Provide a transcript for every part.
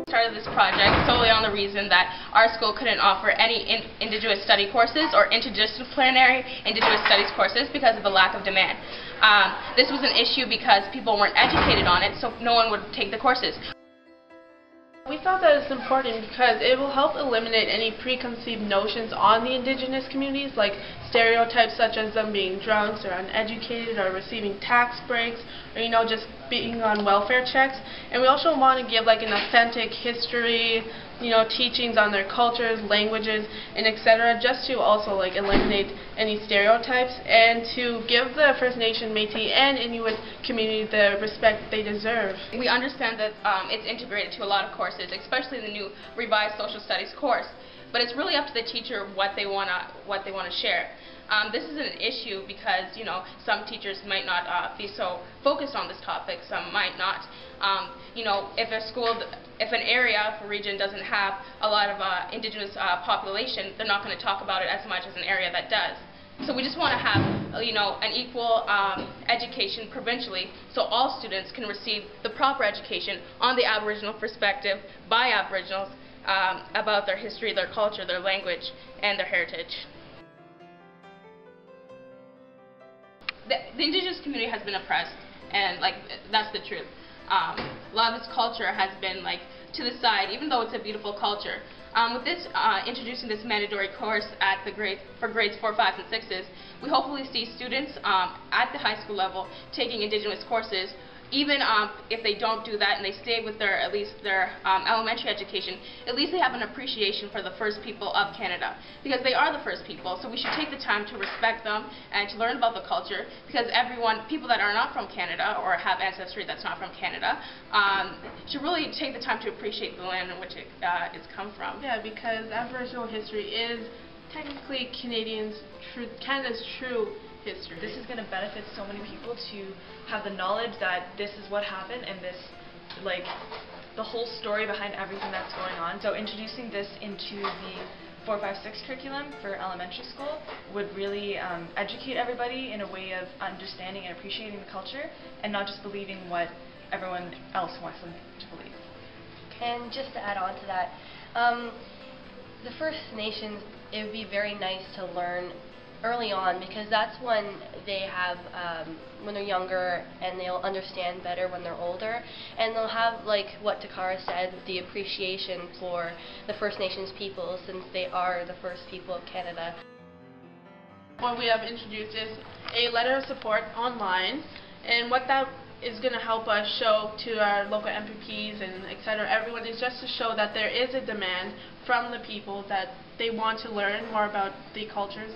Started this project solely on the reason that our school couldn't offer any Indigenous study courses or interdisciplinary Indigenous studies courses because of the lack of demand. This was an issue because people weren't educated on it, so no one would take the courses. We thought that it's important because it will help eliminate any preconceived notions on the Indigenous communities, like stereotypes such as them being drunks or uneducated or receiving tax breaks or, just being on welfare checks. And we also want to give like an authentic history, teachings on their cultures, languages, and etc., just to also like eliminate any stereotypes and to give the First Nation, Métis, and Inuit community the respect they deserve. We understand that it's integrated to a lot of courses, especially the new revised social studies course. But it's really up to the teacher what they wanna share. This is an issue because some teachers might not be so focused on this topic. Some might not. If an area, if a region doesn't have a lot of Indigenous population, they're not going to talk about it as much as an area that does. So we just want to have an equal education provincially, so all students can receive the proper education on the Aboriginal perspective by Aboriginals about their history, their culture, their language, and their heritage. The Indigenous community has been oppressed, and that's the truth. A lot of this culture has been to the side, even though it's a beautiful culture. With this, introducing this mandatory course for grades 4, 5, and 6s, we hopefully see students at the high school level taking Indigenous courses. Even if they don't do that and they stay with at least their elementary education, at least they have an appreciation for the first people of Canada, because they are the first people. So we should take the time to respect them and to learn about the culture, because people that are not from Canada or have ancestry that's not from Canada should really take the time to appreciate the land in which it's come from. Yeah, because Aboriginal history is technically Canada's true history. This is going to benefit so many people to have the knowledge that this is what happened and this, the whole story behind everything that's going on. So introducing this into the 4, 5, 6 curriculum for elementary school would really educate everybody in a way of understanding and appreciating the culture and not just believing what everyone else wants them to believe. And just to add on to that, the First Nations, it would be very nice to learn early on, because that's when they have, when they're younger, and they'll understand better when they're older, and they'll have, like what Takara said, the appreciation for the First Nations people, since they are the first people of Canada. What we have introduced is a letter of support online, and what that is going to help us show to our local MPPs and etc., everyone, is just to show that there is a demand from the people that they want to learn more about the cultures.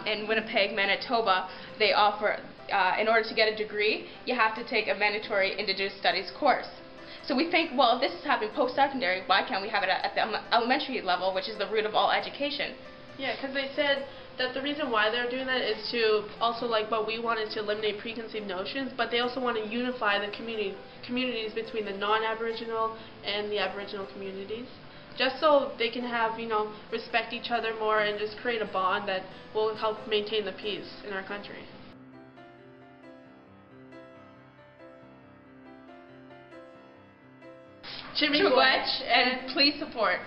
In Winnipeg, Manitoba, they offer, in order to get a degree, you have to take a mandatory Indigenous Studies course. So we think, well, if this is happening post-secondary, why can't we have it at the elementary level, which is the root of all education? Yeah, because they said that the reason why they're doing that is to also, what we wanted to eliminate preconceived notions, but they also want to unify the communities between the non-Aboriginal and the Aboriginal communities, just so they can have, respect each other more and just create a bond that will help maintain the peace in our country. Chimney and please support.